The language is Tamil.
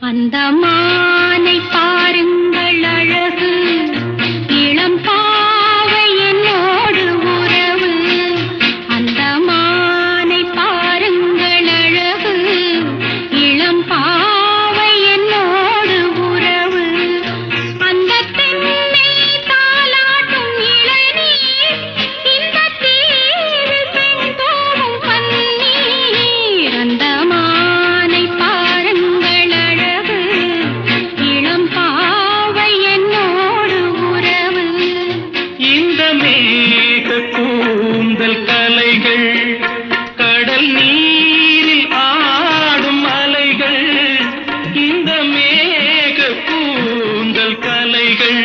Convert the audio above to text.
அந்த மானை பாருங்கள் அழகு, இளம் பாவை என்னோடு உறவு. அந்த மானை பாருங்கள் அழகு, இளம் பாவை என்னோடு உறவு. அந்த தென்னை தாலாட்டும் இளநீர், இந்த தீவு பெண்தோறும் பன்னீர். அந்த மானை பாருங்கள் அழகு, இளம் பாவை என்னோடு உறவு. இந்த மேக கூந்தல் கலைகள், கடல் நீரில் ஆடும் அலைகள். இந்த மேக கூந்தல் கலைகள்,